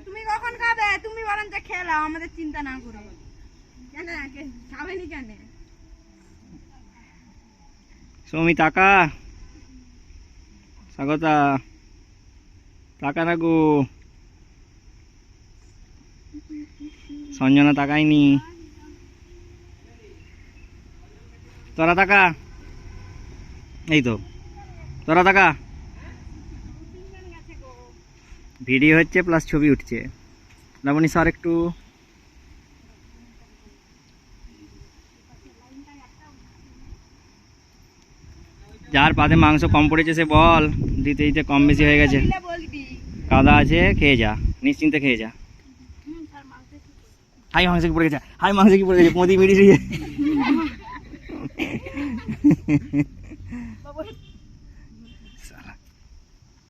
তুমি কখন খাবে? তুমি বরঞ্চ খেলা আমাদের চিন্তা না করে। কেন খাবেনি কেন? সৌমি টাকা স্বাগতা টাকা না গো, সঞ্জনা তাকায়নি। তোরা টাকা, এই তো তোরা টাকা। ভিডিও হচ্ছে প্লাস ছবি উঠছে। লাবণী স্যার একটু যার পাতে মাংস কম পড়েছে সে বল, দিতে দিতে কম বেশি হয়ে গেছে। কাদা আছে, খেয়ে যা, নিশ্চিন্তে খেয়ে যা। হাই মাংস কি পড়ে গেছে, হাই মাংস কি পড়ে গেছে, পঁদি মিড়ি